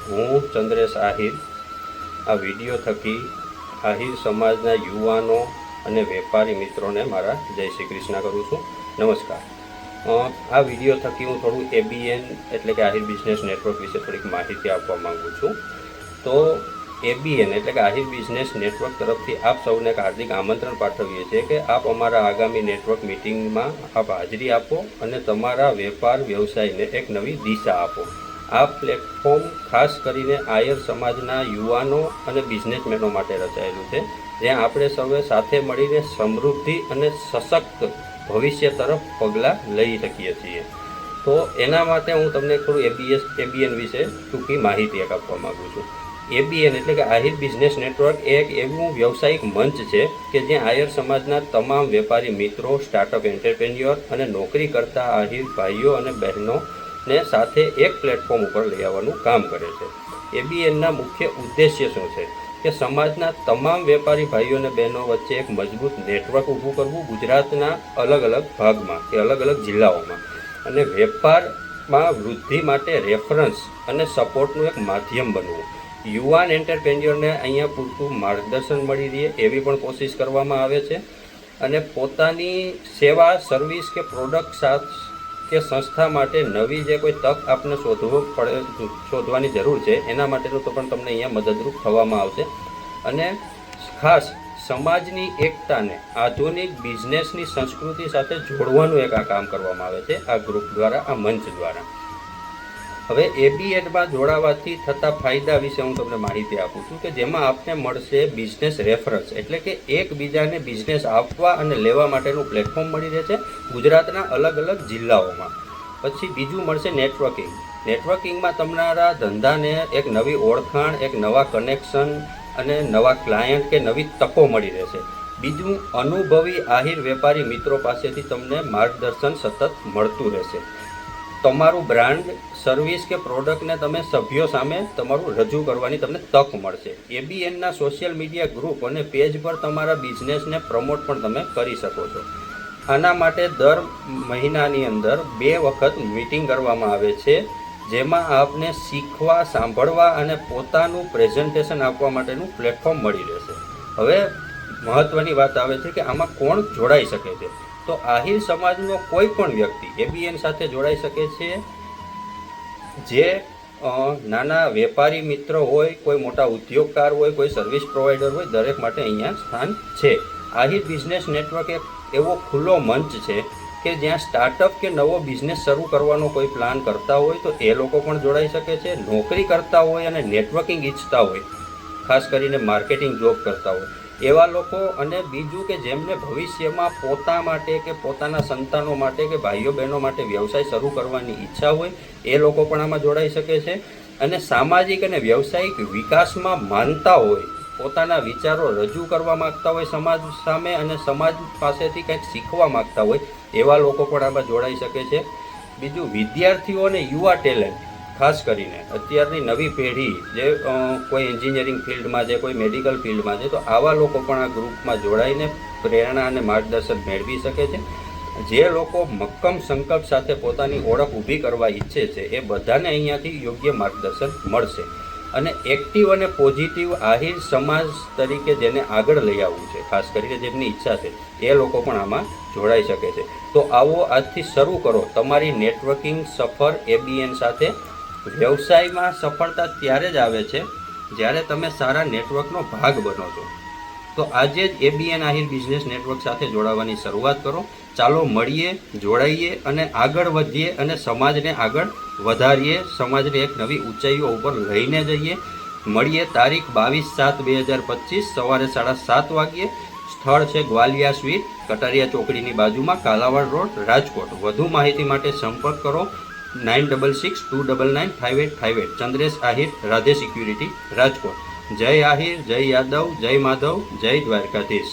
હું ચંદ્રેશ આહિર આ વિડીયો થકી આહિર સમાજના યુવાનો અને વેપારી મિત્રોને મારા જય શ્રી કૃષ્ણ કરું છું. નમસ્કાર. આ વિડીયો થકી હું થોડું એબીએન એટલે કે આહિર બિઝનેસ નેટવર્ક વિશે થોડીક માહિતી આપવા માગું છું. તો એબીએન એટલે કે આહિર બિઝનેસ નેટવર્ક તરફથી આપ સૌને એક હાર્દિક આમંત્રણ પાઠવીએ છીએ કે આપ અમારા આગામી નેટવર્ક મિટિંગમાં આપ હાજરી આપો અને તમારા વેપાર વ્યવસાયને એક નવી દિશા આપો. આ પ્લેટફોર્મ ખાસ કરીને આયર સમાજના યુવાનો અને બિઝનેસમેનો માટે રચાયેલું છે, જ્યાં આપણે સૌએ સાથે મળીને સમૃદ્ધિ અને સશક્ત ભવિષ્ય તરફ પગલાં લઈ શકીએ છીએ. તો એના માટે હું તમને થોડું એબીએન વિશે ટૂંકી માહિતી આપવા માગું છું. એબીએન એટલે કે આહિર બિઝનેસ નેટવર્ક એક એવું વ્યવસાયિક મંચ છે કે જ્યાં આયર સમાજના તમામ વેપારી મિત્રો, સ્ટાર્ટઅપ એન્ટરપ્રેન્યોર અને નોકરી કરતા આહિર ભાઈઓ અને બહેનોને સાથે એક પ્લેટફોર્મ ઉપર લઈ આવવાનું કામ કરે છે. એબીએનના મુખ્ય ઉદ્દેશ્ય શું છે કે સમાજના તમામ વેપારી ભાઈઓ અને બહેનો વચ્ચે એક મજબૂત નેટવર્ક ઊભું કરવું, ગુજરાતના અલગ અલગ ભાગમાં કે અલગ અલગ જિલ્લાઓમાં, અને વેપારમાં વૃદ્ધિ માટે રેફરન્સ અને સપોર્ટનું એક માધ્યમ બનવું. યુવાન એન્ટરપ્રેન્યોરને અહીંયા પૂરતું માર્ગદર્શન મળી રહે એવી પણ કોશિશ કરવામાં આવે છે, અને પોતાની સેવા, સર્વિસ કે પ્રોડક્ટ કે સંસ્થા માટે નવી જે કોઈ તક આપને શોધવાની જરૂર છે એના માટેનું તો પણ તમને અહીંયા મદદરૂપ થવામાં આવશે. અને ખાસ સમાજની એકતાને આધુનિક બિઝનેસની સંસ્કૃતિ સાથે જોડવાનું એક આ કામ કરવામાં આવે છે આ ગ્રુપ દ્વારા, આ મંચ દ્વારા. હવે એબીએનમાં જોડાવાથી થતા ફાયદા વિશે હું તમને માહિતી આપું છું કે જેમાં આપને મળશે બિઝનેસ રેફરન્સ એટલે કે એકબીજાને બિઝનેસ આપવા અને લેવા માટેનું પ્લેટફોર્મ મળી રહે છે ગુજરાતના અલગ અલગ જિલ્લાઓમાં. પછી બીજું મળશે નેટવર્કિંગ. નેટવર્કિંગમાં તમારા ધંધાને એક નવી ઓળખાણ, એક નવા કનેક્શન અને નવા ક્લાયન્ટ કે નવી તકો મળી રહેશે. બીજું, અનુભવી આહિર વેપારી મિત્રો પાસેથી તમને માર્ગદર્શન સતત મળતું રહેશે. તમારું બ્રાન્ડ, સર્વિસ કે પ્રોડક્ટને તમે સભ્યો સામે તમારું રજૂ કરવાની તમને તક મળશે. એબીએનના સોશિયલ મીડિયા ગ્રુપ અને પેજ પર તમારા બિઝનેસને પ્રમોટ પણ તમે કરી શકો છો. આના માટે દર મહિનાની અંદર 2 વખત મીટિંગ કરવામાં આવે છે, જેમાં આપને શીખવા, સાંભળવા અને પોતાનું પ્રેઝન્ટેશન આપવા માટેનું પ્લેટફોર્મ મળી રહેશે. હવે મહત્ત્વની વાત આવે છે કે આમાં કોણ જોડાઈ શકે છે. તો આહિર સમાજનો કોઈ પણ વ્યક્તિ એબીએન સાથે જોડાઈ શકે છે. જે નાના વેપારી મિત્ર હોય, કોઈ મોટા ઉદ્યોગકાર હોય, કોઈ સર્વિસ પ્રોવાઈડર હોય, દરેક માટે અહીંયા સ્થાન છે. આહિર બિઝનેસ નેટવર્ક એક એવો ખુલ્લો મંચ છે કે જ્યાં સ્ટાર્ટઅપ કે નવો બિઝનેસ શરૂ કરવાનો કોઈ પ્લાન કરતા હોય તો એ લોકો પણ જોડાઈ શકે છે. નોકરી કરતા હોય અને નેટવર્કિંગ ઈચ્છતા હોય, ખાસ કરીને માર્કેટિંગ જોબ કરતા હોય એવા લોકો, અને બીજું કે જેમને ભવિષ્યમાં પોતા માટે કે પોતાના સંતાનો માટે કે ભાઈઓ બહેનો માટે વ્યવસાય શરૂ કરવાની ઈચ્છા હોય એ લોકો પણ આમાં જોડાઈ શકે છે. અને સામાજિક અને વ્યવસાયિક વિકાસમાં માનતા હોય, પોતાના વિચારો રજૂ કરવા માગતા હોય સમાજ સામે, અને સમાજ પાસેથી કંઈક શીખવા માગતા હોય એવા લોકો પણ આમાં જોડાઈ શકે છે. બીજું, વિદ્યાર્થીઓ અને યુવા ટેલેન્ટ, ખાસ કરીને અત્યારની નવી પેઢી જે કોઈ એન્જિનિયરિંગ ફિલ્ડમાં છે, કોઈ મેડિકલ ફિલ્ડમાં છે, તો આવા લોકો પણ આ ગ્રુપમાં જોડાઈને પ્રેરણા અને માર્ગદર્શન મેળવી શકે છે. જે લોકો મક્કમ સંકલ્પ સાથે પોતાની ઓળખ ઊભી કરવા ઈચ્છે છે એ બધાને અહીંયાથી યોગ્ય માર્ગદર્શન મળશે. અને એક્ટિવ અને પોઝિટિવ આહિર સમાજ તરીકે જેને આગળ લઈ આવવું છે, ખાસ કરીને જેમની ઈચ્છા છે એ લોકો પણ આમાં જોડાઈ શકે છે. તો આવો આજથી શરૂ કરો તમારી નેટવર્કિંગ સફર એબીએન સાથે. વ્યવસાયમાં સફળતા ત્યારે જ આવે છે જ્યારે તમે સારા નેટવર્કનો ભાગ બનો છો. તો આજે જ એબીએન આહિર બિઝનેસ નેટવર્ક સાથે જોડાવાની શરૂઆત કરો. ચાલો મળીએ, જોડાઈએ અને આગળ વધીએ અને સમાજને આગળ વધારીએ, સમાજને એક નવી ઊંચાઈઓ ઉપર લઈને જઈએ. મળીએ તારીખ 22/7/2025 સવારે 7:30 વાગ્યે. સ્થળ છે ગ્વાલિયા સ્વીટ, કટારિયા ચોકડીની બાજુમાં, કાલાવાડ રોડ, રાજકોટ. વધુ માહિતી માટે સંપર્ક કરો 9662995858. ચંદ્રેશ આહિર, રાધે સિક્યુરિટી, રાજકોટ. જય આહિર, જય યાદવ, જય માધવ, જય દ્વારકાધીશ.